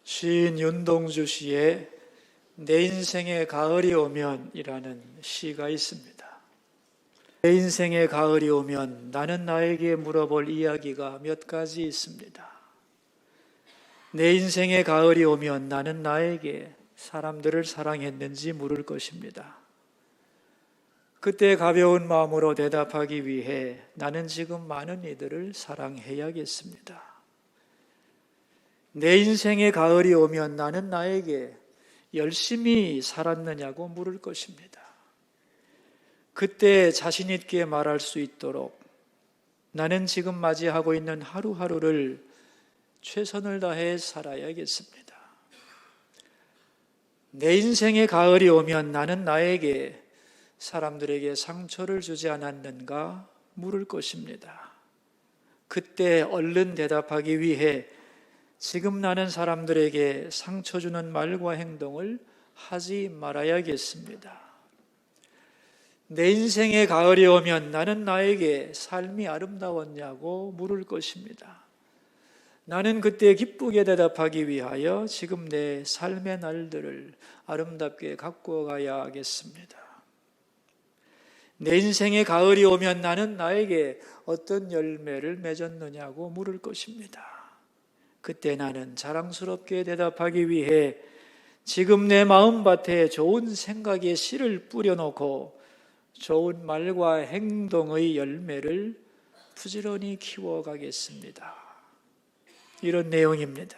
시인 윤동주 씨의 내 인생의 가을이 오면이라는 시가 있습니다. 내 인생의 가을이 오면 나는 나에게 물어볼 이야기가 몇 가지 있습니다. 내 인생의 가을이 오면 나는 나에게 사람들을 사랑했는지 물을 것입니다. 그때 가벼운 마음으로 대답하기 위해 나는 지금 많은 이들을 사랑해야겠습니다. 내 인생의 가을이 오면 나는 나에게 열심히 살았느냐고 물을 것입니다. 그때 자신 있게 말할 수 있도록 나는 지금 맞이하고 있는 하루하루를 최선을 다해 살아야겠습니다. 내 인생의 가을이 오면 나는 나에게 사람들에게 상처를 주지 않았는가 물을 것입니다. 그때 얼른 대답하기 위해 지금 나는 사람들에게 상처 주는 말과 행동을 하지 말아야겠습니다. 내 인생의 가을이 오면 나는 나에게 삶이 아름다웠냐고 물을 것입니다. 나는 그때 기쁘게 대답하기 위하여 지금 내 삶의 날들을 아름답게 가꾸어 가야 하겠습니다. 내 인생의 가을이 오면 나는 나에게 어떤 열매를 맺었느냐고 물을 것입니다. 그때 나는 자랑스럽게 대답하기 위해 지금 내 마음밭에 좋은 생각의 씨를 뿌려놓고 좋은 말과 행동의 열매를 부지런히 키워가겠습니다. 이런 내용입니다.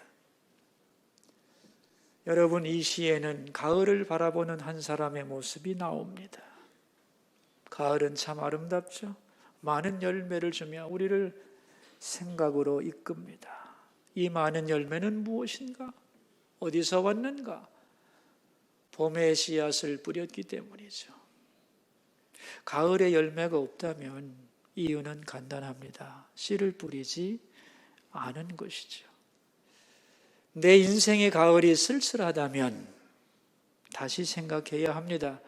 여러분, 이 시에는 가을을 바라보는 한 사람의 모습이 나옵니다. 가을은 참 아름답죠. 많은 열매를 주며 우리를 생각으로 이끕니다. 이 많은 열매는 무엇인가? 어디서 왔는가? 봄의 씨앗을 뿌렸기 때문이죠. 가을에 열매가 없다면 이유는 간단합니다. 씨를 뿌리지 않은 것이죠. 내 인생의 가을이 쓸쓸하다면 다시 생각해야 합니다.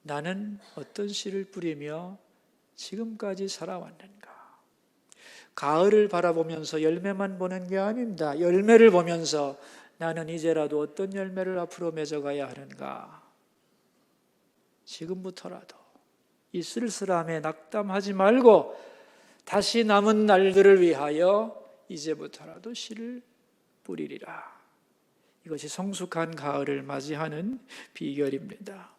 나는 어떤 씨를 뿌리며 지금까지 살아왔는가? 가을을 바라보면서 열매만 보는 게 아닙니다. 열매를 보면서 나는 이제라도 어떤 열매를 앞으로 맺어가야 하는가? 지금부터라도 이 쓸쓸함에 낙담하지 말고 다시 남은 날들을 위하여 이제부터라도 씨를 뿌리리라. 이것이 성숙한 가을을 맞이하는 비결입니다.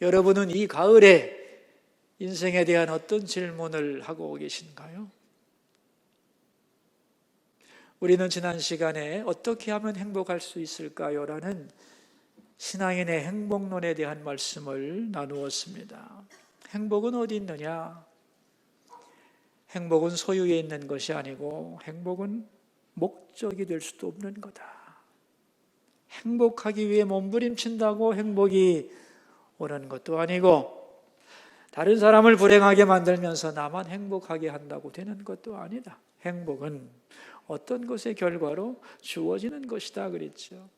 여러분은 이 가을에 인생에 대한 어떤 질문을 하고 계신가요? 우리는 지난 시간에 어떻게 하면 행복할 수 있을까요? 라는 신앙인의 행복론에 대한 말씀을 나누었습니다. 행복은 어디 있느냐? 행복은 소유에 있는 것이 아니고 행복은 목적이 될 수도 없는 거다. 행복하기 위해 몸부림친다고 행복이 오는 것도 아니고 다른 사람을 불행하게 만들면서 나만 행복하게 한다고 되는 것도 아니다. 행복은 어떤 것의 결과로 주어지는 것이다 그랬죠.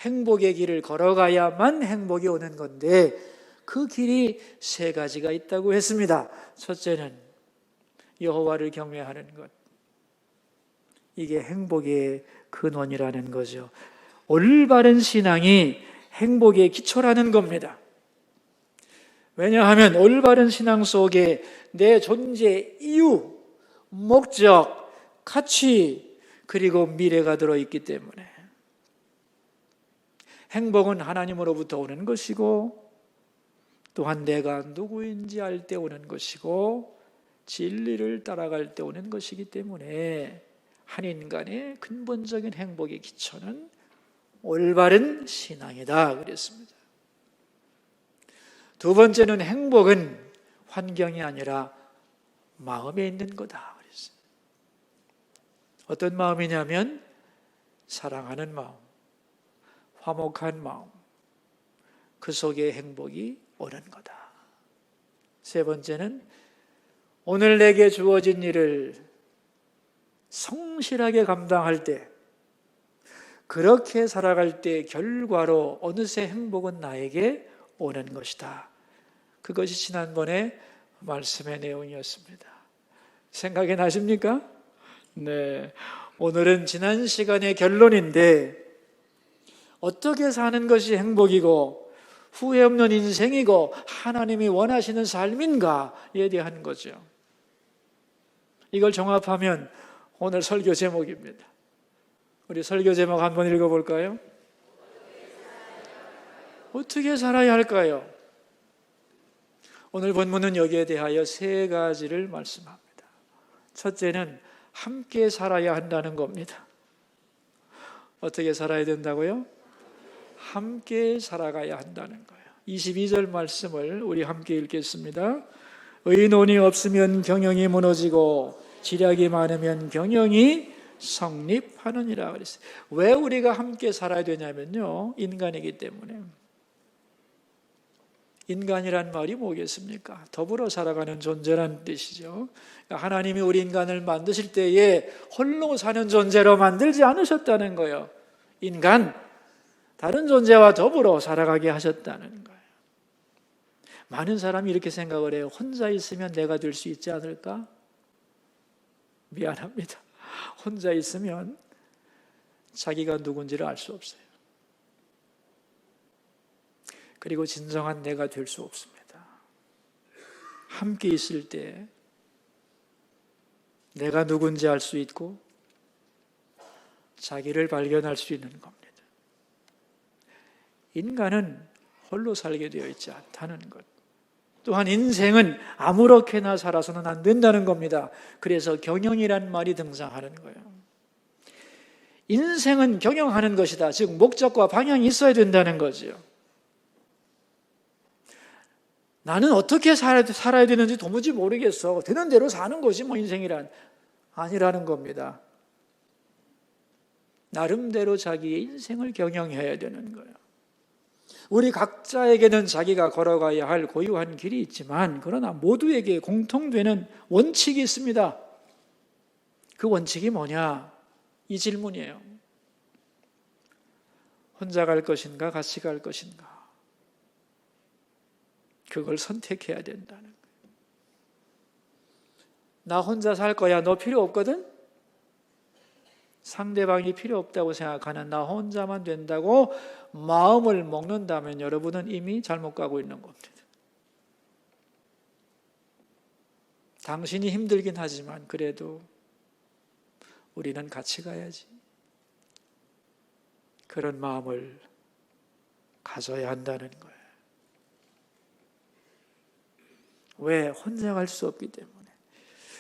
행복의 길을 걸어가야만 행복이 오는 건데 그 길이 세 가지가 있다고 했습니다. 첫째는 여호와를 경외하는 것. 이게 행복의 근원이라는 거죠. 올바른 신앙이 행복의 기초라는 겁니다. 왜냐하면 올바른 신앙 속에 내 존재 이유, 목적, 가치, 그리고 미래가 들어있기 때문에 행복은 하나님으로부터 오는 것이고 또한 내가 누구인지 알 때 오는 것이고 진리를 따라갈 때 오는 것이기 때문에 한 인간의 근본적인 행복의 기초는 올바른 신앙이다 그랬습니다. 두 번째는 행복은 환경이 아니라 마음에 있는 거다 그랬습니다. 어떤 마음이냐면 사랑하는 마음, 화목한 마음, 그 속에 행복이 오는 거다. 세 번째는 오늘 내게 주어진 일을 성실하게 감당할 때, 그렇게 살아갈 때 결과로 어느새 행복은 나에게 오는 것이다. 그것이 지난번에 말씀의 내용이었습니다. 생각이 나십니까? 네. 오늘은 지난 시간의 결론인데 어떻게 사는 것이 행복이고 후회 없는 인생이고 하나님이 원하시는 삶인가에 대한 거죠. 이걸 종합하면 오늘 설교 제목입니다. 우리 설교 제목 한번 읽어볼까요? 어떻게 살아야 할까요? 오늘 본문은 여기에 대하여 세 가지를 말씀합니다. 첫째는 함께 살아야 한다는 겁니다. 어떻게 살아야 된다고요? 함께 살아가야 한다는 거예요. 22절 말씀을 우리 함께 읽겠습니다. 의논이 없으면 경영이 무너지고 지략이 많으면 경영이 성립하느니라 그랬어요. 왜 우리가 함께 살아야 되냐면요, 인간이기 때문에. 인간이란 말이 뭐겠습니까? 더불어 살아가는 존재라는 뜻이죠. 하나님이 우리 인간을 만드실 때에 홀로 사는 존재로 만들지 않으셨다는 거예요. 인간, 다른 존재와 더불어 살아가게 하셨다는 거예요. 많은 사람이 이렇게 생각을 해요. 혼자 있으면 내가 될 수 있지 않을까? 미안합니다. 혼자 있으면 자기가 누군지를 알 수 없어요. 그리고 진정한 내가 될 수 없습니다. 함께 있을 때 내가 누군지 알 수 있고 자기를 발견할 수 있는 겁니다. 인간은 홀로 살게 되어 있지 않다는 것. 또한 인생은 아무렇게나 살아서는 안 된다는 겁니다. 그래서 경영이란 말이 등장하는 거예요. 인생은 경영하는 것이다. 즉 목적과 방향이 있어야 된다는 거죠. 나는 어떻게 살아야 되는지 도무지 모르겠어. 되는 대로 사는 거지 뭐 인생이란. 아니라는 겁니다. 나름대로 자기의 인생을 경영해야 되는 거예요. 우리 각자에게는 자기가 걸어가야 할 고유한 길이 있지만 그러나 모두에게 공통되는 원칙이 있습니다. 그 원칙이 뭐냐? 이 질문이에요. 혼자 갈 것인가 같이 갈 것인가? 그걸 선택해야 된다는 거예요. 나 혼자 살 거야. 너 필요 없거든? 상대방이 필요 없다고 생각하는 나 혼자만 된다고 마음을 먹는다면 여러분은 이미 잘못 가고 있는 겁니다. 당신이 힘들긴 하지만 그래도 우리는 같이 가야지. 그런 마음을 가져야 한다는 거예요. 왜? 혼자 갈 수 없기 때문에.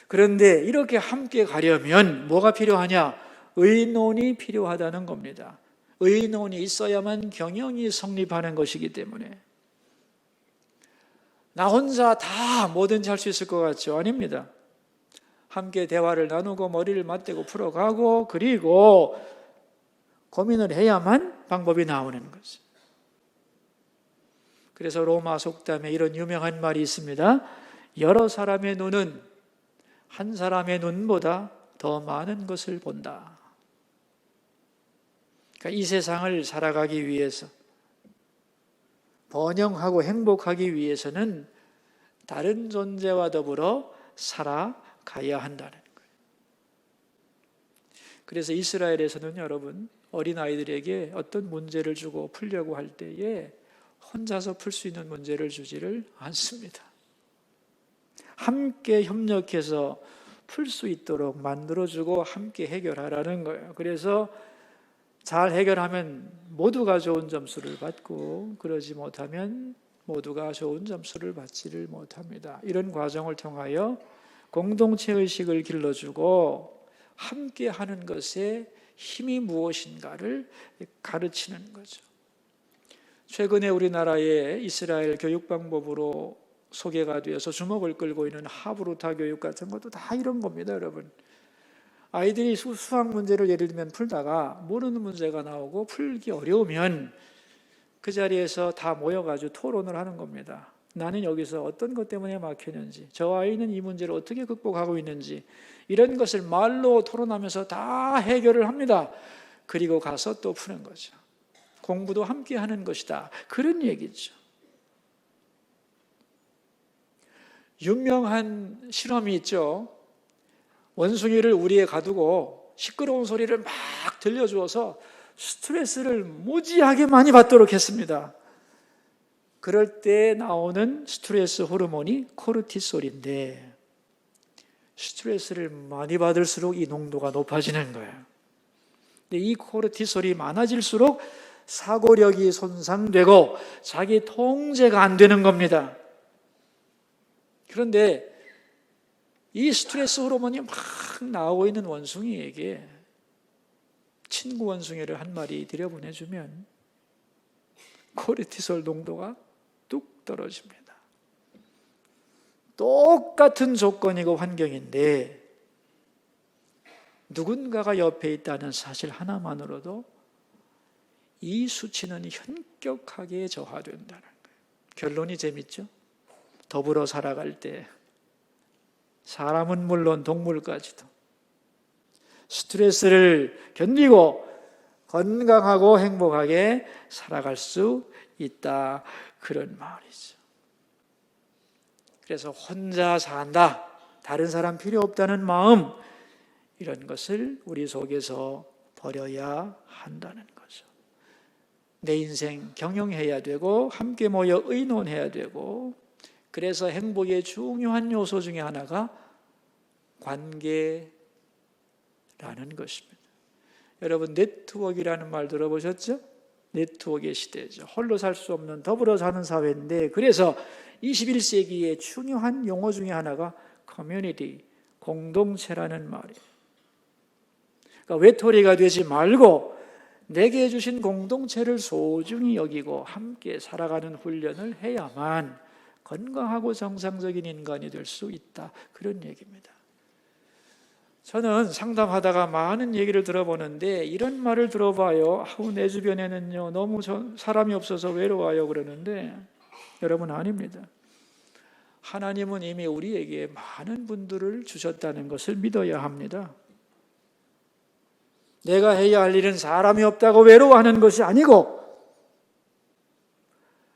그런데 이렇게 함께 가려면 뭐가 필요하냐? 의논이 필요하다는 겁니다. 의논이 있어야만 경영이 성립하는 것이기 때문에. 나 혼자 다 뭐든지 할 수 있을 것 같죠? 아닙니다. 함께 대화를 나누고 머리를 맞대고 풀어가고 그리고 고민을 해야만 방법이 나오는 거죠. 그래서 로마 속담에 이런 유명한 말이 있습니다. 여러 사람의 눈은 한 사람의 눈보다 더 많은 것을 본다. 그러니까 이 세상을 살아가기 위해서 번영하고 행복하기 위해서는 다른 존재와 더불어 살아가야 한다는 거예요. 그래서 이스라엘에서는 여러분 어린아이들에게 어떤 문제를 주고 풀려고 할 때에 혼자서 풀 수 있는 문제를 주지를 않습니다. 함께 협력해서 풀 수 있도록 만들어주고 함께 해결하라는 거예요. 그래서 잘 해결하면 모두가 좋은 점수를 받고 그러지 못하면 모두가 좋은 점수를 받지를 못합니다. 이런 과정을 통하여 공동체 의식을 길러주고 함께 하는 것의 힘이 무엇인가를 가르치는 거죠. 최근에 우리나라의 이스라엘 교육 방법으로 소개가 되어서 주목을 끌고 있는 하브루타 교육 같은 것도 다 이런 겁니다, 여러분. 아이들이 수학 문제를 예를 들면 풀다가 모르는 문제가 나오고 풀기 어려우면 그 자리에서 다 모여가지고 토론을 하는 겁니다. 나는 여기서 어떤 것 때문에 막혔는지, 저 아이는 이 문제를 어떻게 극복하고 있는지 이런 것을 말로 토론하면서 다 해결을 합니다. 그리고 가서 또 푸는 거죠. 공부도 함께 하는 것이다. 그런 얘기죠. 유명한 실험이 있죠. 원숭이를 우리에 가두고 시끄러운 소리를 막 들려주어서 스트레스를 무지하게 많이 받도록 했습니다. 그럴 때 나오는 스트레스 호르몬이 코르티솔인데, 스트레스를 많이 받을수록 이 농도가 높아지는 거예요. 근데 이 코르티솔이 많아질수록 사고력이 손상되고 자기 통제가 안 되는 겁니다. 그런데 이 스트레스 호르몬이 막 나오고 있는 원숭이에게 친구 원숭이를 한 마리 들여보내주면 코르티솔 농도가 뚝 떨어집니다. 똑같은 조건이고 환경인데 누군가가 옆에 있다는 사실 하나만으로도 이 수치는 현격하게 저하된다는 거예요. 결론이 재밌죠? 더불어 살아갈 때 사람은 물론 동물까지도 스트레스를 견디고 건강하고 행복하게 살아갈 수 있다, 그런 말이죠. 그래서 혼자 산다, 다른 사람 필요 없다는 마음, 이런 것을 우리 속에서 버려야 한다는 거죠. 내 인생 경영해야 되고 함께 모여 의논해야 되고, 그래서 행복의 중요한 요소 중에 하나가 관계라는 것입니다. 여러분, 네트워크라는 말 들어보셨죠? 네트워크의 시대죠. 홀로 살 수 없는 더불어 사는 사회인데, 그래서 21세기의 중요한 용어 중에 하나가 커뮤니티, 공동체라는 말이에요. 그러니까 외톨이가 되지 말고 내게 주신 공동체를 소중히 여기고 함께 살아가는 훈련을 해야만 건강하고 정상적인 인간이 될 수 있다, 그런 얘기입니다. 저는 상담하다가 많은 얘기를 들어보는데 이런 말을 들어봐요. 내 주변에는요 너무 사람이 없어서 외로워요 그러는데, 여러분, 아닙니다. 하나님은 이미 우리에게 많은 분들을 주셨다는 것을 믿어야 합니다. 내가 해야 할 일은 사람이 없다고 외로워하는 것이 아니고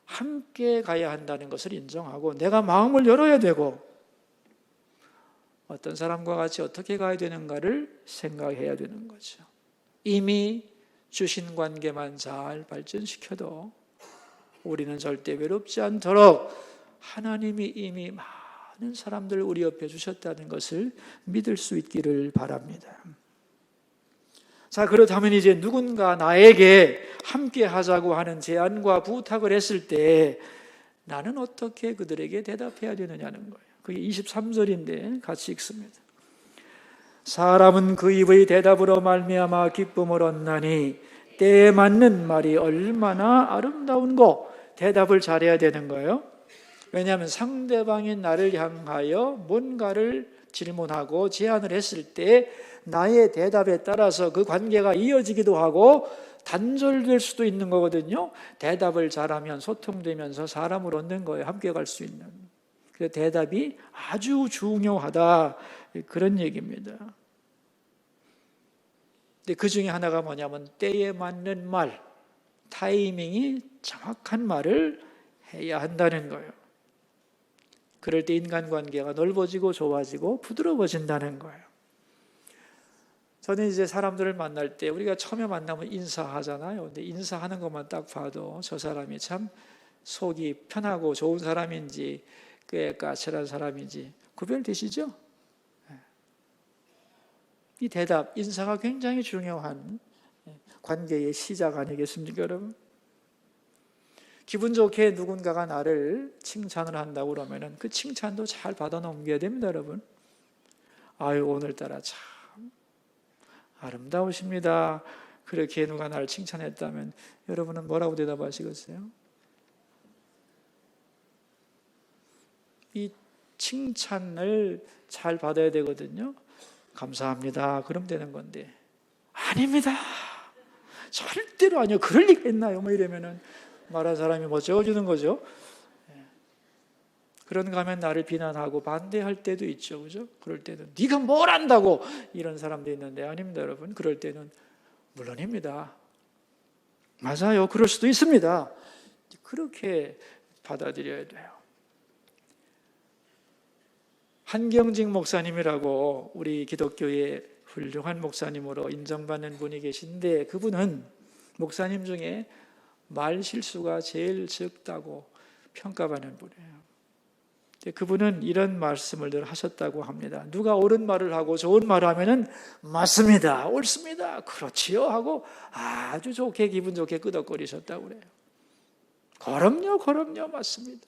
함께 가야 한다는 것을 인정하고 내가 마음을 열어야 되고 어떤 사람과 같이 어떻게 가야 되는가를 생각해야 되는 거죠. 이미 주신 관계만 잘 발전시켜도 우리는 절대 외롭지 않도록 하나님이 이미 많은 사람들을 우리 옆에 주셨다는 것을 믿을 수 있기를 바랍니다. 자, 그렇다면 이제 누군가 나에게 함께 하자고 하는 제안과 부탁을 했을 때 나는 어떻게 그들에게 대답해야 되느냐는 거예요. 그게 23절인데 같이 읽습니다. 사람은 그 입의 대답으로 말미암아 기쁨을 얻나니 때에 맞는 말이 얼마나 아름다운고. 대답을 잘해야 되는 거예요. 왜냐하면 상대방이 나를 향하여 뭔가를 질문하고 제안을 했을 때 나의 대답에 따라서 그 관계가 이어지기도 하고 단절될 수도 있는 거거든요. 대답을 잘하면 소통되면서 사람을 얻는 거예요. 함께 갈 수 있는. 그래서 대답이 아주 중요하다, 그런 얘기입니다. 근데 그 중에 하나가 뭐냐면 때에 맞는 말, 타이밍이 정확한 말을 해야 한다는 거예요. 그럴 때 인간관계가 넓어지고 좋아지고 부드러워진다는 거예요. 저는 이제 사람들을 만날 때 우리가 처음에 만나면 인사하잖아요. 근데 인사하는 것만 딱 봐도 저 사람이 참 속이 편하고 좋은 사람인지 꽤 까칠한 사람인지 구별되시죠? 이 대답, 인사가 굉장히 중요한 관계의 시작 아니겠습니까, 여러분? 기분 좋게 누군가가 나를 칭찬을 한다고 그러면은 그 칭찬도 잘 받아 넘겨야 됩니다, 여러분. 아유, 오늘따라 참 아름다우십니다. 그렇게 누가 나를 칭찬했다면 여러분은 뭐라고 대답하시겠어요? 이 칭찬을 잘 받아야 되거든요. 감사합니다. 그럼 되는 건데, 아닙니다. 절대로 아니요. 그럴 리가 있나요? 뭐 이러면은 말한 사람이 뭐 적어주는 거죠. 그런가 하면 나를 비난하고 반대할 때도 있죠. 그죠? 그럴 때는 네가 뭘 안다고 이런 사람도 있는데, 아닙니다, 여러분. 그럴 때는 물론입니다. 맞아요. 그럴 수도 있습니다. 그렇게 받아들여야 돼요. 한경직 목사님이라고 우리 기독교의 훌륭한 목사님으로 인정받는 분이 계신데 그분은 목사님 중에 말 실수가 제일 적다고 평가받는 분이에요. 그분은 이런 말씀을 늘 하셨다고 합니다. 누가 옳은 말을 하고 좋은 말을 하면은 맞습니다, 옳습니다, 그렇지요 하고 아주 좋게 기분 좋게 끄덕거리셨다고 그래요. 그럼요, 맞습니다.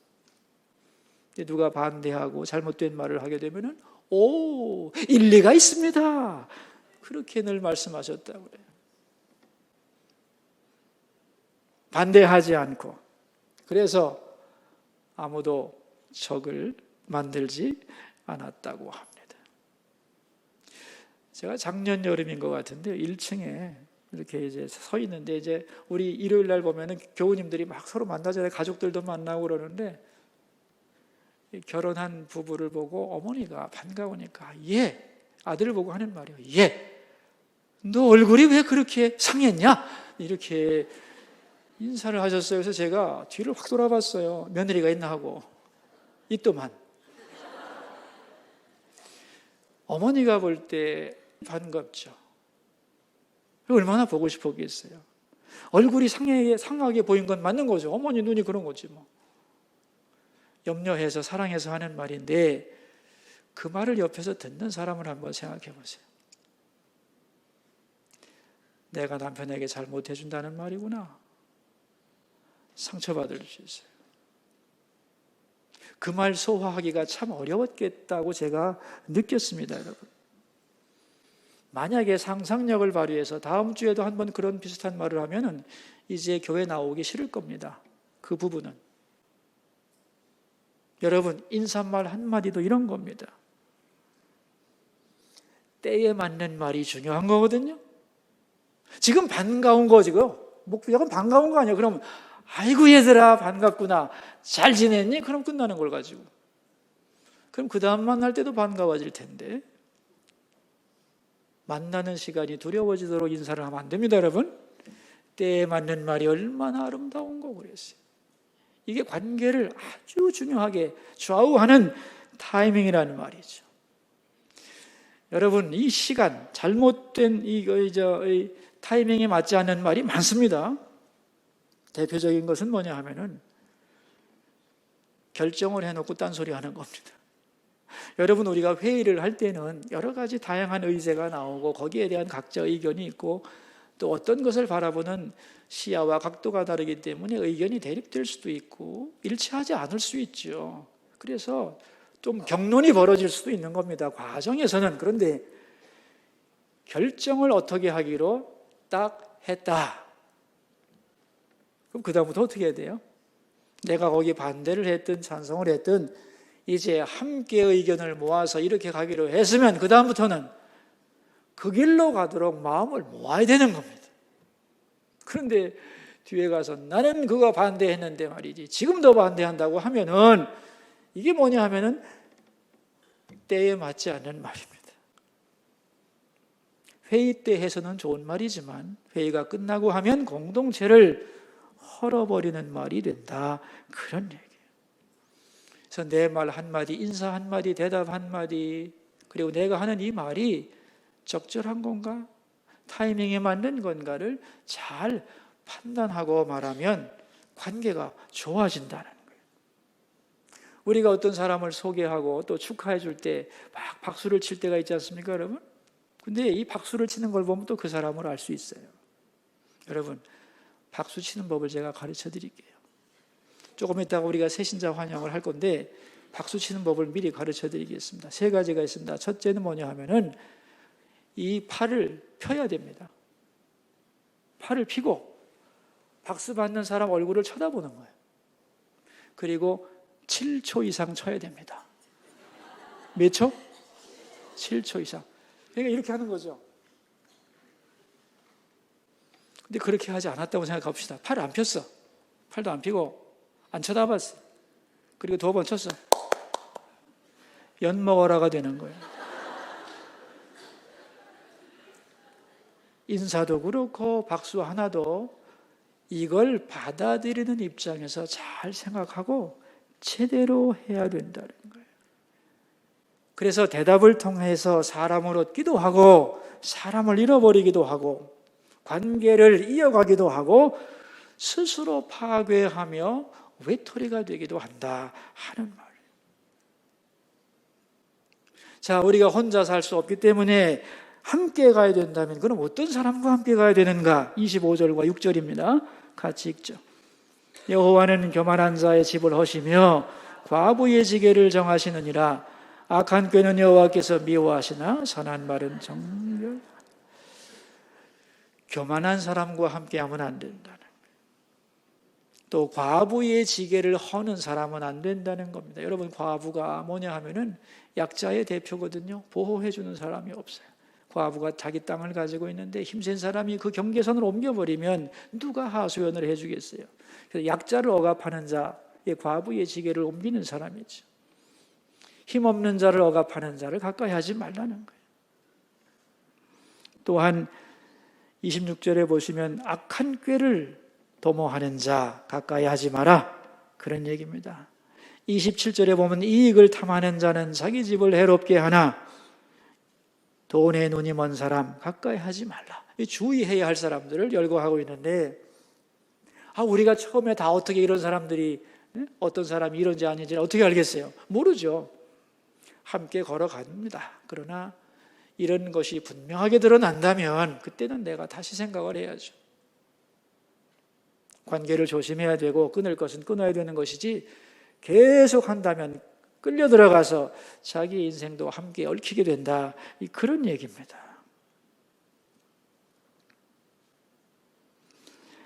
누가 반대하고 잘못된 말을 하게 되면은 오, 일리가 있습니다, 그렇게 늘 말씀하셨다고 그래요. 반대하지 않고, 그래서 아무도 적을 만들지 않았다고 합니다. 제가 작년 여름인 것 같은데 1층에 이렇게 이제 서 있는데, 이제 우리 일요일 날 보면은 교우님들이 막 서로 만나잖아요. 가족들도 만나고 그러는데 결혼한 부부를 보고 어머니가 반가우니까 예, 아들을 보고 하는 말이에요. 예, 너 얼굴이 왜 그렇게 상했냐? 이렇게 인사를 하셨어요. 그래서 제가 뒤를 확 돌아봤어요. 며느리가 있나 하고. 있더만. 어머니가 볼 때 반갑죠. 얼마나 보고 싶었겠어요. 얼굴이 상하게 보인 건 맞는 거죠. 어머니 눈이 그런 거지 뭐. 염려해서 사랑해서 하는 말인데 그 말을 옆에서 듣는 사람을 한번 생각해 보세요. 내가 남편에게 잘못해준다는 말이구나. 상처받을 수 있어요. 그 말 소화하기가 참 어려웠겠다고 제가 느꼈습니다, 여러분. 만약에 상상력을 발휘해서 다음 주에도 한번 그런 비슷한 말을 하면은 이제 교회 나오기 싫을 겁니다. 그 부분은. 여러분, 인사말 한마디도 이런 겁니다. 때에 맞는 말이 중요한 거거든요. 지금 반가운 거, 지금 목표가 반가운 거 아니야. 그럼 아이고 얘들아 반갑구나, 잘 지냈니? 그럼 끝나는 걸 가지고. 그럼 그 다음 만날 때도 반가워질 텐데 만나는 시간이 두려워지도록 인사를 하면 안 됩니다, 여러분. 때에 맞는 말이 얼마나 아름다운 거 그랬어요. 이게 관계를 아주 중요하게 좌우하는 타이밍이라는 말이죠. 여러분, 이 시간, 잘못된 이 타이밍에 맞지 않는 말이 많습니다. 대표적인 것은 뭐냐 하면은 결정을 해놓고 딴소리 하는 겁니다. 여러분, 우리가 회의를 할 때는 여러 가지 다양한 의제가 나오고 거기에 대한 각자 의견이 있고 또 어떤 것을 바라보는 시야와 각도가 다르기 때문에 의견이 대립될 수도 있고 일치하지 않을 수 있죠. 그래서 좀 격론이 벌어질 수도 있는 겁니다, 과정에서는. 그런데 결정을 어떻게 하기로 딱 했다. 그럼 그 다음부터 어떻게 해야 돼요? 내가 거기 반대를 했든 찬성을 했든 이제 함께 의견을 모아서 이렇게 가기로 했으면 그 다음부터는 그 길로 가도록 마음을 모아야 되는 겁니다. 그런데 뒤에 가서 나는 그거 반대했는데 말이지 지금도 반대한다고 하면은 이게 뭐냐 하면은 때에 맞지 않는 말입니다. 회의 때 해서는 좋은 말이지만 회의가 끝나고 하면 공동체를 헐어버리는 말이 된다, 그런 얘기예요. 그래서 내 말 한마디, 인사 한마디, 대답 한마디, 그리고 내가 하는 이 말이 적절한 건가? 타이밍에 맞는 건가를 잘 판단하고 말하면 관계가 좋아진다는 거예요. 우리가 어떤 사람을 소개하고 또 축하해 줄 때 막 박수를 칠 때가 있지 않습니까, 여러분? 근데 이 박수를 치는 걸 보면 또 그 사람을 알 수 있어요. 여러분, 박수 치는 법을 제가 가르쳐 드릴게요. 조금 있다가 우리가 새신자 환영을 할 건데 박수 치는 법을 미리 가르쳐 드리겠습니다. 3가지가 있습니다. 첫째는 뭐냐 하면은 이 팔을 펴야 됩니다. 팔을 펴고 박수 받는 사람 얼굴을 쳐다보는 거예요. 그리고 7초 이상 쳐야 됩니다. 몇 초? 7초 이상. 그러니까 이렇게 하는 거죠. 근데 그렇게 하지 않았다고 생각합시다. 팔을 안 폈어. 팔도 안 펴고 안 쳐다봤어. 그리고 2번 쳤어. 연 먹어라가 되는 거예요. 인사도 그렇고 박수 하나도 이걸 받아들이는 입장에서 잘 생각하고 제대로 해야 된다는 거예요. 그래서 대답을 통해서 사람을 얻기도 하고 사람을 잃어버리기도 하고 관계를 이어가기도 하고 스스로 파괴하며 외톨이가 되기도 한다 하는 말이에요. 자, 우리가 혼자 살 수 없기 때문에 함께 가야 된다면 그럼 어떤 사람과 함께 가야 되는가? 25절과 6절입니다. 같이 읽죠. 여호와는 교만한 자의 집을 허시며 과부의 지게를 정하시느니라. 악한 꾀는 여호와께서 미워하시나 선한 말은 정결. 교만한 사람과 함께하면 안 된다는 거예요. 또 과부의 지게를 허는 사람은 안 된다는 겁니다. 여러분, 과부가 뭐냐 하면은 약자의 대표거든요. 보호해 주는 사람이 없어요. 과부가 자기 땅을 가지고 있는데 힘센 사람이 그 경계선을 옮겨버리면 누가 하소연을 해주겠어요. 그래서 약자를 억압하는 자의 과부의 지게를 옮기는 사람이죠. 힘없는 자를 억압하는 자를 가까이 하지 말라는 거예요. 또한 26절에 보시면 악한 꾀를 도모하는 자 가까이 하지 마라, 그런 얘기입니다. 27절에 보면 이익을 탐하는 자는 자기 집을 해롭게 하나 돈에 눈이 먼 사람 가까이 하지 말라. 주의해야 할 사람들을 열거하고 있는데, 우리가 처음에 다 어떻게 이런 사람들이, 어떤 사람이 이런지 아닌지 어떻게 알겠어요? 모르죠. 함께 걸어갑니다. 그러나 이런 것이 분명하게 드러난다면 그때는 내가 다시 생각을 해야죠. 관계를 조심해야 되고 끊을 것은 끊어야 되는 것이지, 계속 한다면 끌려 들어가서 자기 인생도 함께 얽히게 된다, 그런 얘기입니다.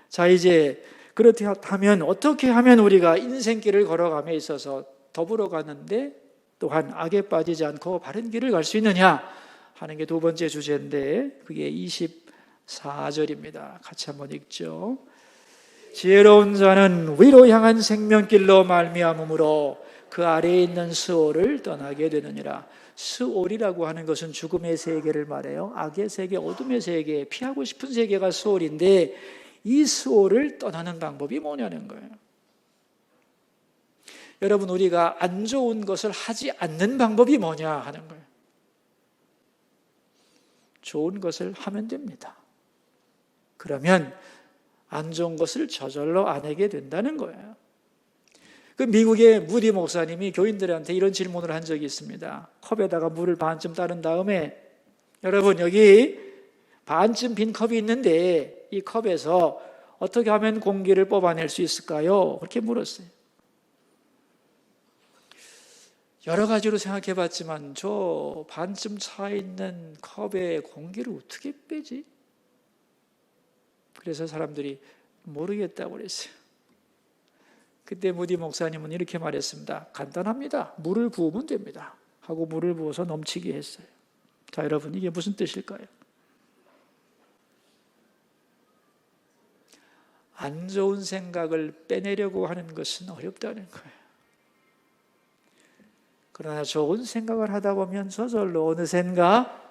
자, 이제 그렇다면 어떻게 하면 우리가 인생길을 걸어감에 있어서 더불어 가는데 또한 악에 빠지지 않고 바른 길을 갈 수 있느냐 하는 게 두 번째 주제인데, 그게 24절입니다. 같이 한번 읽죠. 지혜로운 자는 위로 향한 생명길로 말미암음으로 그 아래에 있는 스올을 떠나게 되느니라. 스올이라고 하는 것은 죽음의 세계를 말해요. 악의 세계, 어둠의 세계, 피하고 싶은 세계가 스올인데, 이 스올을 떠나는 방법이 뭐냐는 거예요. 여러분, 우리가 안 좋은 것을 하지 않는 방법이 뭐냐 하는 거예요. 좋은 것을 하면 됩니다. 그러면 안 좋은 것을 저절로 안 하게 된다는 거예요. 그 미국의 무디 목사님이 교인들한테 이런 질문을 한 적이 있습니다. 컵에다가 물을 반쯤 따른 다음에, 여러분, 여기 반쯤 빈 컵이 있는데 이 컵에서 어떻게 하면 공기를 뽑아낼 수 있을까요? 그렇게 물었어요. 여러 가지로 생각해 봤지만 저 반쯤 차 있는 컵에 공기를 어떻게 빼지? 그래서 사람들이 모르겠다고 그랬어요. 그때 무디 목사님은 이렇게 말했습니다. 간단합니다. 물을 부으면 됩니다. 하고 물을 부어서 넘치게 했어요. 자, 여러분, 이게 무슨 뜻일까요? 안 좋은 생각을 빼내려고 하는 것은 어렵다는 거예요. 그러나 좋은 생각을 하다 보면 저절로 어느샌가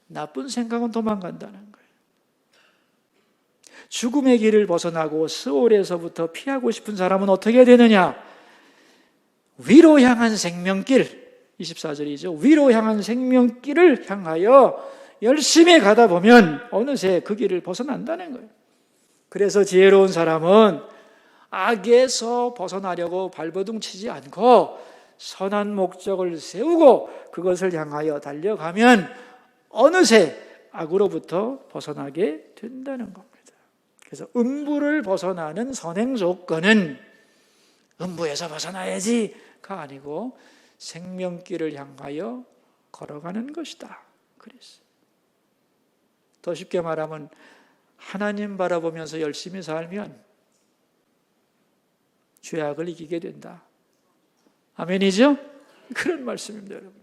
나쁜 생각은 도망간다는 거예요. 죽음의 길을 벗어나고 스올에서부터 피하고 싶은 사람은 어떻게 되느냐? 위로 향한 생명길, 24절이죠. 위로 향한 생명길을 향하여 열심히 가다 보면 어느새 그 길을 벗어난다는 거예요. 그래서 지혜로운 사람은 악에서 벗어나려고 발버둥 치지 않고 선한 목적을 세우고 그것을 향하여 달려가면 어느새 악으로부터 벗어나게 된다는 겁니다. 그래서 음부를 벗어나는 선행 조건은 음부에서 벗어나야지가 아니고 생명길을 향하여 걸어가는 것이다, 그랬어요. 더 쉽게 말하면 하나님 바라보면서 열심히 살면 죄악을 이기게 된다. 아멘이죠? 그런 말씀입니다, 여러분.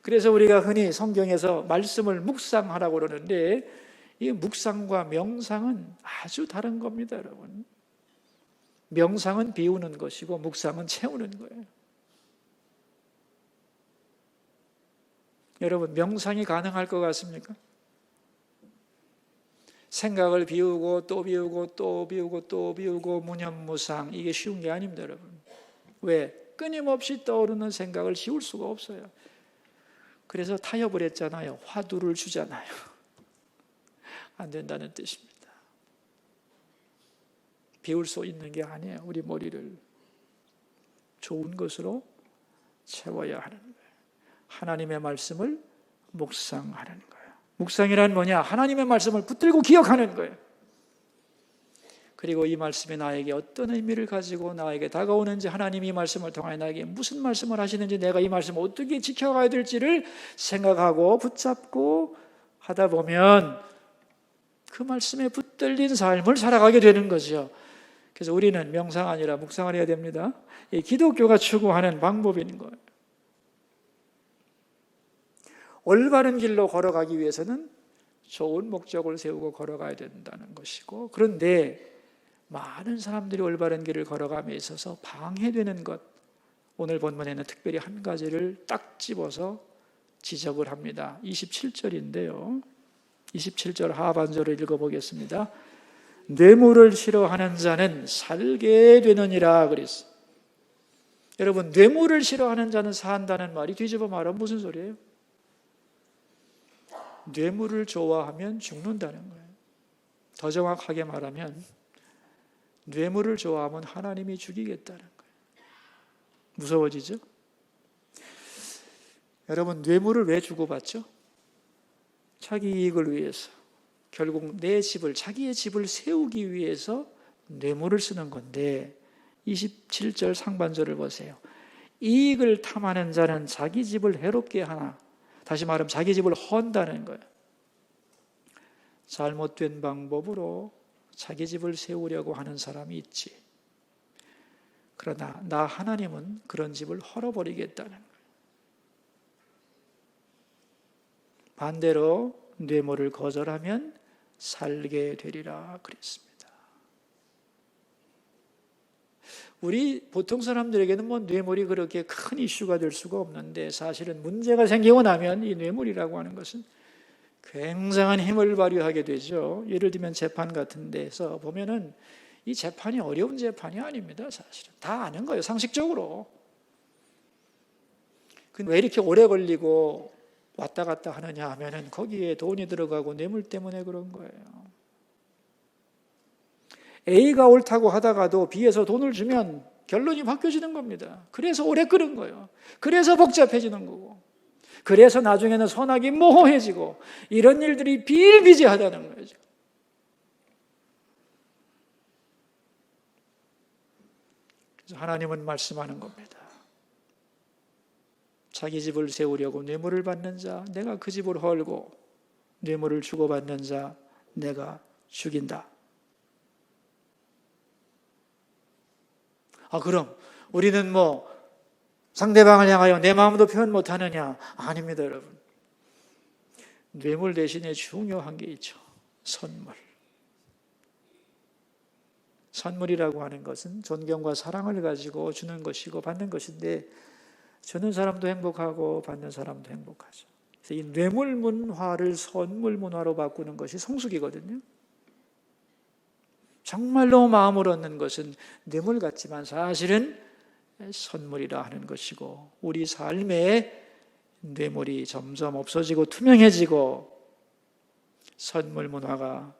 그래서 우리가 흔히 성경에서 말씀을 묵상하라고 그러는데, 이 묵상과 명상은 아주 다른 겁니다, 여러분. 명상은 비우는 것이고 묵상은 채우는 거예요. 여러분, 명상이 가능할 것 같습니까? 생각을 비우고 또 비우고 또 비우고 또 비우고 무념무상, 이게 쉬운 게 아닙니다, 여러분. 왜? 끊임없이 떠오르는 생각을 지울 수가 없어요. 그래서 타협을 했잖아요. 화두를 주잖아요. 안 된다는 뜻입니다. 비울 수 있는 게 아니에요. 우리 머리를 좋은 것으로 채워야 하는 거예요. 하나님의 말씀을 묵상하는 거예요. 묵상이란 뭐냐? 하나님의 말씀을 붙들고 기억하는 거예요. 그리고 이 말씀이 나에게 어떤 의미를 가지고 나에게 다가오는지, 하나님이 이 말씀을 통하여 나에게 무슨 말씀을 하시는지, 내가 이 말씀을 어떻게 지켜가야 될지를 생각하고 붙잡고 하다 보면 그 말씀에 붙들린 삶을 살아가게 되는 거죠. 그래서 우리는 명상 아니라 묵상을 해야 됩니다. 이 기독교가 추구하는 방법인 거예요. 올바른 길로 걸어가기 위해서는 좋은 목적을 세우고 걸어가야 된다는 것이고, 그런데 많은 사람들이 올바른 길을 걸어감에 있어서 방해되는 것, 오늘 본문에는 특별히 한 가지를 딱 집어서 지적을 합니다. 27절인데요. 27절 하반절을 읽어보겠습니다. 뇌물을 싫어하는 자는 살게 되느니라 그랬어요. 여러분, 뇌물을 싫어하는 자는 산다는 말이 뒤집어 말하면 무슨 소리예요? 뇌물을 좋아하면 죽는다는 거예요. 더 정확하게 말하면 뇌물을 좋아하면 하나님이 죽이겠다는 거예요. 무서워지죠? 여러분, 뇌물을 왜 주고받죠? 자기 이익을 위해서, 결국 내 집을, 자기의 집을 세우기 위해서 뇌물을 쓰는 건데, 27절 상반절을 보세요. 이익을 탐하는 자는 자기 집을 해롭게 하나, 다시 말하면 자기 집을 헌다는 거예요. 잘못된 방법으로 자기 집을 세우려고 하는 사람이 있지. 그러나 나 하나님은 그런 집을 헐어버리겠다는 거예요. 반대로 뇌물을 거절하면 살게 되리라 그랬습니다. 우리 보통 사람들에게는 뭐 뇌물이 그렇게 큰 이슈가 될 수가 없는데, 사실은 문제가 생기고 나면 이 뇌물이라고 하는 것은 굉장한 힘을 발휘하게 되죠. 예를 들면 재판 같은 데서 보면은 이 재판이 어려운 재판이 아닙니다. 사실은 다 아는 거예요, 상식적으로. 근데 왜 이렇게 오래 걸리고 왔다 갔다 하느냐 하면은 거기에 돈이 들어가고 뇌물 때문에 그런 거예요. A가 옳다고 하다가도 B에서 돈을 주면 결론이 바뀌어지는 겁니다. 그래서 오래 끄는 거예요. 그래서 복잡해지는 거고, 그래서 나중에는 선악이 모호해지고, 이런 일들이 비일비재하다는 거죠. 그래서 하나님은 말씀하는 겁니다. 자기 집을 세우려고 뇌물을 받는 자, 내가 그 집을 헐고, 뇌물을 주고받는 자, 내가 죽인다. 그럼 우리는 뭐 상대방을 향하여 내 마음도 표현 못하느냐? 아닙니다, 여러분. 뇌물 대신에 중요한 게 있죠. 선물. 선물이라고 하는 것은 존경과 사랑을 가지고 주는 것이고 받는 것인데, 주는 사람도 행복하고 받는 사람도 행복하죠. 그래서 이 뇌물 문화를 선물 문화로 바꾸는 것이 성숙이거든요. 정말로 마음을 얻는 것은 뇌물 같지만 사실은 선물이라 하는 것이고, 우리 삶에 뇌물이 점점 없어지고 투명해지고 선물 문화가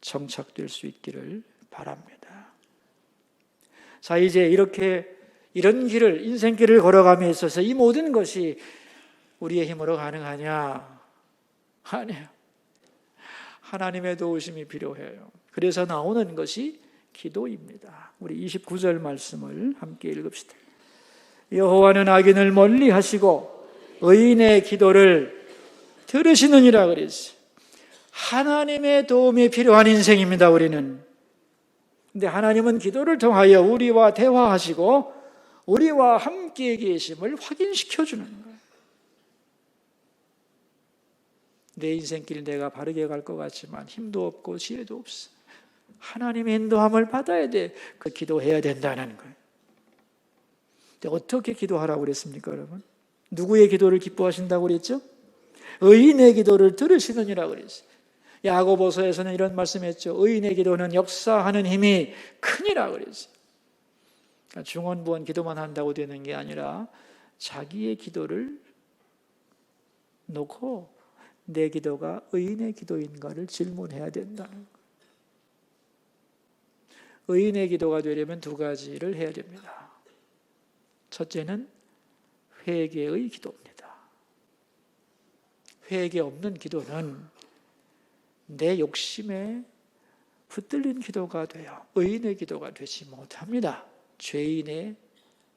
정착될 수 있기를 바랍니다. 자, 이제 이런 길을, 인생길을 걸어감에 있어서 이 모든 것이 우리의 힘으로 가능하냐? 아니에요. 하나님의 도우심이 필요해요. 그래서 나오는 것이 기도입니다. 우리 29절 말씀을 함께 읽읍시다. 여호와는 악인을 멀리 하시고 의인의 기도를 들으시느니라 그랬어요. 하나님의 도움이 필요한 인생입니다, 우리는. 근데 하나님은 기도를 통하여 우리와 대화하시고 우리와 함께 계심을 확인시켜 주는 거예요. 내 인생길 내가 바르게 갈 것 같지만 힘도 없고 지혜도 없어. 하나님의 인도함을 받아야 돼. 그 기도해야 된다는 거예요. 근데 어떻게 기도하라고 그랬습니까, 여러분? 누구의 기도를 기뻐하신다고 그랬죠? 의인의 기도를 들으시느니라 그랬어요. 야고보서에서는 이런 말씀했죠. 의인의 기도는 역사하는 힘이 크니라 그랬어요. 그러니까 중언부언 기도만 한다고 되는 게 아니라 자기의 기도를 놓고 내 기도가 의인의 기도인가를 질문해야 된다는 거예요. 의인의 기도가 되려면 두 가지를 해야 됩니다. 첫째는 회개의 기도입니다. 회개 없는 기도는 내 욕심에 붙들린 기도가 되어 의인의 기도가 되지 못합니다. 죄인의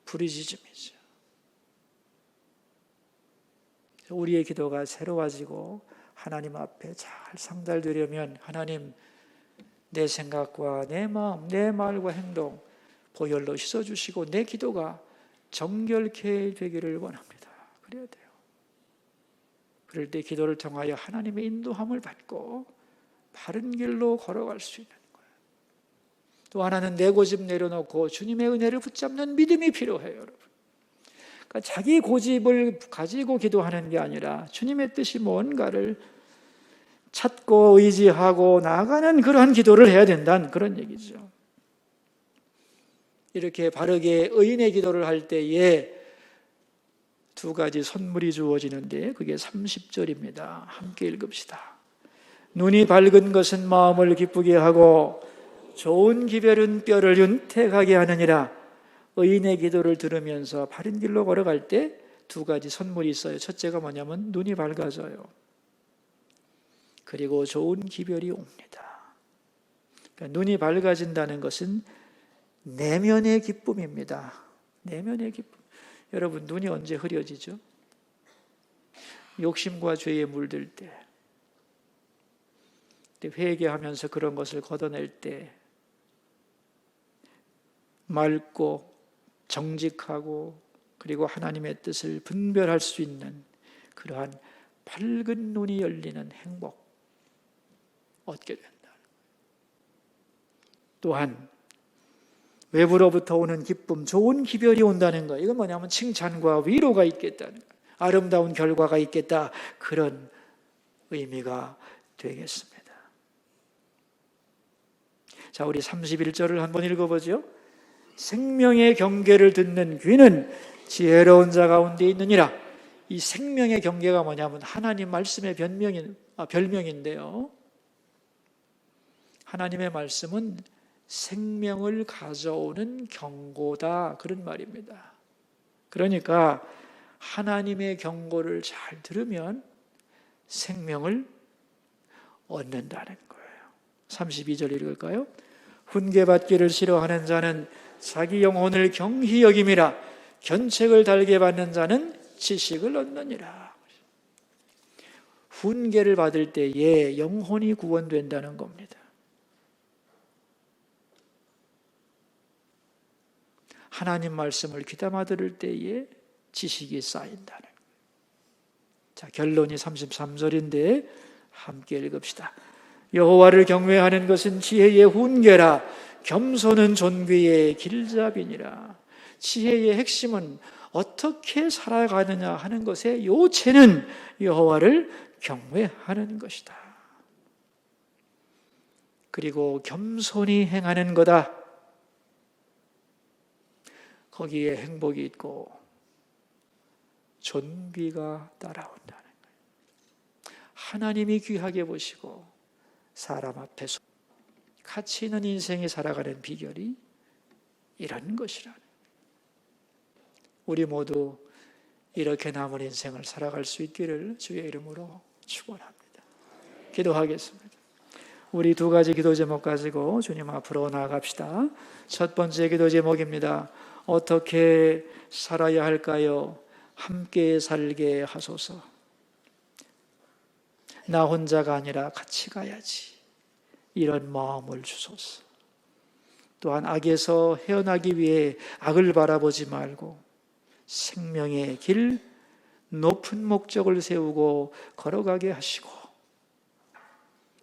부르짖음이죠. 우리의 기도가 새로워지고 하나님 앞에 잘 상달되려면 하나님, 내 생각과 내 마음, 내 말과 행동 보혈로 씻어주시고 내 기도가 정결케 되기를 원합니다. 그래야 돼요. 그럴 때 기도를 통하여 하나님의 인도함을 받고 바른 길로 걸어갈 수 있는 거예요. 또 하나는 내 고집 내려놓고 주님의 은혜를 붙잡는 믿음이 필요해요, 여러분. 그러니까 자기 고집을 가지고 기도하는 게 아니라 주님의 뜻이 뭔가를 찾고 의지하고 나아가는 그러한 기도를 해야 된다는 그런 얘기죠. 이렇게 바르게 의인의 기도를 할 때에 두 가지 선물이 주어지는데 그게 30절입니다. 함께 읽읍시다. 눈이 밝은 것은 마음을 기쁘게 하고 좋은 기별은 뼈를 윤택하게 하느니라. 의인의 기도를 들으면서 바른 길로 걸어갈 때 두 가지 선물이 있어요. 첫째가 뭐냐면 눈이 밝아져요. 그리고 좋은 기별이 옵니다. 그러니까 눈이 밝아진다는 것은 내면의 기쁨입니다. 내면의 기쁨. 여러분, 눈이 언제 흐려지죠? 욕심과 죄에 물들 때, 회개하면서 그런 것을 걷어낼 때, 맑고 정직하고 그리고 하나님의 뜻을 분별할 수 있는 그러한 밝은 눈이 열리는 행복 얻게 된다. 또한 외부로부터 오는 기쁨, 좋은 기별이 온다는 거. 이건 뭐냐면 칭찬과 위로가 있겠다는 거예요. 아름다운 결과가 있겠다. 그런 의미가 되겠습니다. 자, 우리 31절을 한번 읽어보죠. 생명의 경계를 듣는 귀는 지혜로운 자 가운데 있느니라. 이 생명의 경계가 뭐냐면 하나님 말씀의 별명인데요. 하나님의 말씀은 생명을 가져오는 경고다, 그런 말입니다. 그러니까 하나님의 경고를 잘 들으면 생명을 얻는다는 거예요. 32절 읽을까요? 훈계받기를 싫어하는 자는 자기 영혼을 경히 여김이라. 견책을 달게 받는 자는 지식을 얻느니라. 훈계를 받을 때에 영혼이 구원된다는 겁니다. 하나님 말씀을 귀담아 들을 때에 지식이 쌓인다는 거예요. 자, 결론이 33절인데 함께 읽읍시다. 여호와를 경외하는 것은 지혜의 훈계라. 겸손은 존귀의 길잡이니라. 지혜의 핵심은 어떻게 살아가느냐 하는 것의 요체는 여호와를 경외하는 것이다. 그리고 겸손히 행하는 거다. 거기에 행복이 있고 존귀가 따라온다는 거예요. 하나님이 귀하게 보시고 사람 앞에서 가치 있는 인생이 살아가는 비결이 이런 것이라는 거예요. 우리 모두 이렇게 남은 인생을 살아갈 수 있기를 주의 이름으로 축원합니다. 기도하겠습니다. 우리 두 가지 기도 제목 가지고 주님 앞으로 나아갑시다. 첫 번째 기도 제목입니다. 어떻게 살아야 할까요? 함께 살게 하소서. 나 혼자가 아니라 같이 가야지. 이런 마음을 주소서. 또한 악에서 헤어나기 위해 악을 바라보지 말고 생명의 길, 높은 목적을 세우고 걸어가게 하시고,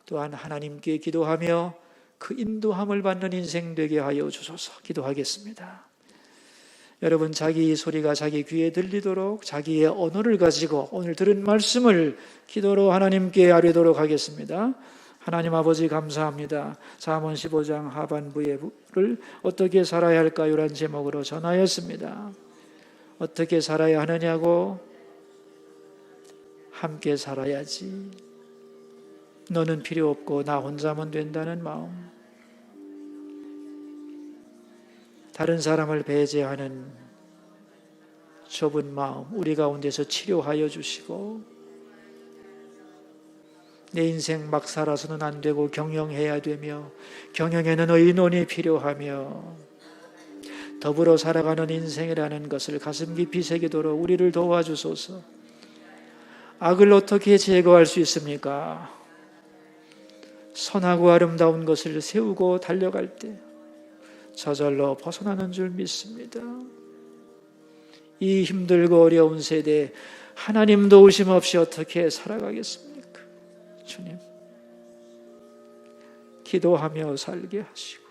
또한 하나님께 기도하며 그 인도함을 받는 인생 되게 하여 주소서. 기도하겠습니다. 여러분, 자기 소리가 자기 귀에 들리도록 자기의 언어를 가지고 오늘 들은 말씀을 기도로 하나님께 아뢰도록 하겠습니다. 하나님 아버지, 감사합니다. 잠언 15장 하반부의 부를 어떻게 살아야 할까요? 라는 제목으로 전하였습니다. 어떻게 살아야 하느냐고 함께 살아야지. 너는 필요 없고 나 혼자면 된다는 마음, 다른 사람을 배제하는 좁은 마음 우리 가운데서 치료하여 주시고, 내 인생 막 살아서는 안 되고 경영해야 되며 경영에는 의논이 필요하며 더불어 살아가는 인생이라는 것을 가슴 깊이 새기도록 우리를 도와주소서. 악을 어떻게 제거할 수 있습니까? 선하고 아름다운 것을 세우고 달려갈 때 저절로 벗어나는 줄 믿습니다. 이 힘들고 어려운 세대 하나님 도우심 없이 어떻게 살아가겠습니까? 주님, 기도하며 살게 하시고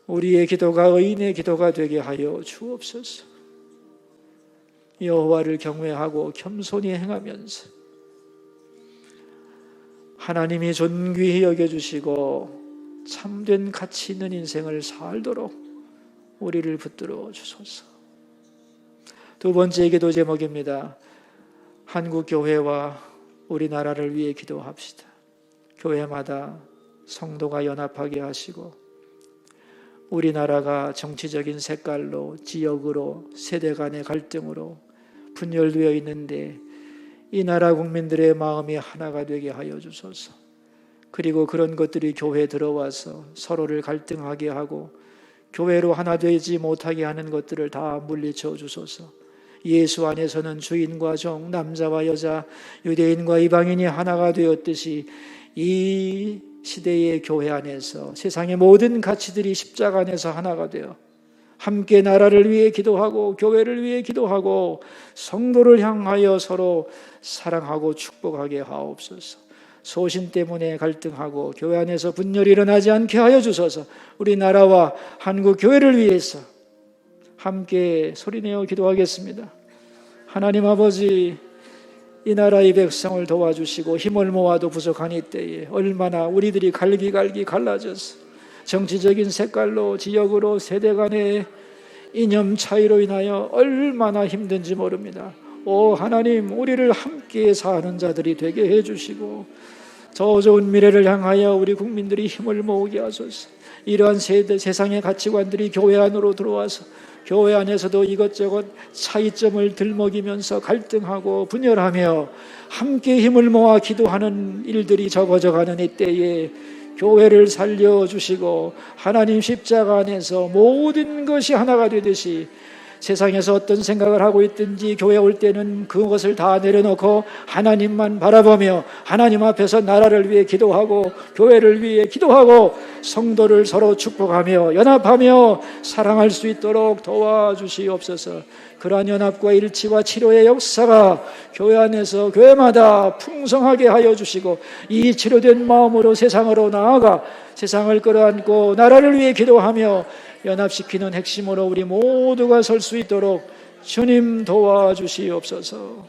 우리의 기도가 의인의 기도가 되게 하여 주옵소서. 여호와를 경외하고 겸손히 행하면서 하나님이 존귀히 여겨주시고 참된 가치 있는 인생을 살도록 우리를 붙들어 주소서. 두 번째 기도 제목입니다. 한국교회와 우리나라를 위해 기도합시다. 교회마다 성도가 연합하게 하시고 우리나라가 정치적인 색깔로, 지역으로, 세대 간의 갈등으로 분열되어 있는데 이 나라 국민들의 마음이 하나가 되게 하여 주소서. 그리고 그런 것들이 교회에 들어와서 서로를 갈등하게 하고 교회로 하나 되지 못하게 하는 것들을 다 물리쳐 주소서. 예수 안에서는 주인과 종, 남자와 여자, 유대인과 이방인이 하나가 되었듯이 이 시대의 교회 안에서 세상의 모든 가치들이 십자가 안에서 하나가 되어 함께 나라를 위해 기도하고 교회를 위해 기도하고 성도를 향하여 서로 사랑하고 축복하게 하옵소서. 소신 때문에 갈등하고 교회 안에서 분열이 일어나지 않게 하여 주소서. 우리나라와 한국 교회를 위해서 함께 소리내어 기도하겠습니다. 하나님 아버지, 이 나라의 백성을 도와주시고 힘을 모아도 부족하니 때에 얼마나 우리들이 갈기갈기 갈라져서 정치적인 색깔로, 지역으로, 세대 간의 이념 차이로 인하여 얼마나 힘든지 모릅니다. 오 하나님, 우리를 함께 사는 자들이 되게 해주시고 더 좋은 미래를 향하여 우리 국민들이 힘을 모으게 하소서. 이러한 세상의 가치관들이 교회 안으로 들어와서 교회 안에서도 이것저것 차이점을 들먹이면서 갈등하고 분열하며 함께 힘을 모아 기도하는 일들이 적어져가는 이때에 교회를 살려주시고 하나님 십자가 안에서 모든 것이 하나가 되듯이 세상에서 어떤 생각을 하고 있든지 교회 올 때는 그것을 다 내려놓고 하나님만 바라보며 하나님 앞에서 나라를 위해 기도하고 교회를 위해 기도하고 성도를 서로 축복하며 연합하며 사랑할 수 있도록 도와주시옵소서. 그러한 연합과 일치와 치료의 역사가 교회 안에서 교회마다 풍성하게 하여 주시고 이 치료된 마음으로 세상으로 나아가 세상을 끌어안고 나라를 위해 기도하며 연합시키는 핵심으로 우리 모두가 설 수 있도록 주님 도와주시옵소서.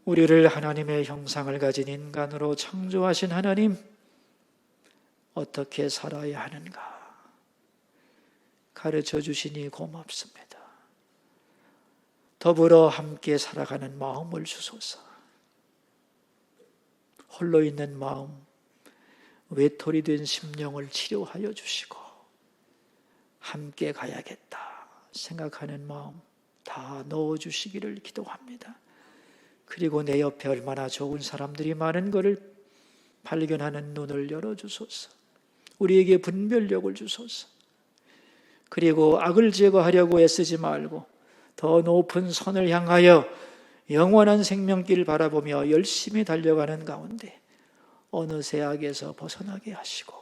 우리를 하나님의 형상을 가진 인간으로 창조하신 하나님, 어떻게 살아야 하는가 가르쳐 주시니 고맙습니다. 더불어 함께 살아가는 마음을 주소서. 홀로 있는 마음, 외톨이 된 심령을 치료하여 주시고 함께 가야겠다 생각하는 마음 다 넣어주시기를 기도합니다. 그리고 내 옆에 얼마나 좋은 사람들이 많은 것을 발견하는 눈을 열어주소서. 우리에게 분별력을 주소서. 그리고 악을 제거하려고 애쓰지 말고 더 높은 선을 향하여 영원한 생명길 바라보며 열심히 달려가는 가운데 어느새 악에서 벗어나게 하시고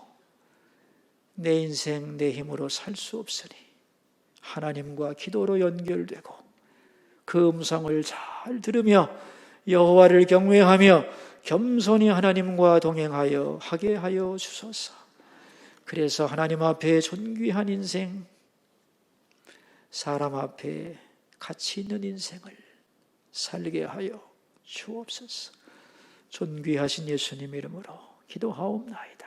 내 인생 내 힘으로 살 수 없으니 하나님과 기도로 연결되고 그 음성을 잘 들으며 여호와를 경외하며 겸손히 하나님과 동행하여 하게 하여 주소서. 그래서 하나님 앞에 존귀한 인생, 사람 앞에 가치 있는 인생을 살게 하여 주옵소서. 존귀하신 예수님 이름으로 기도하옵나이다.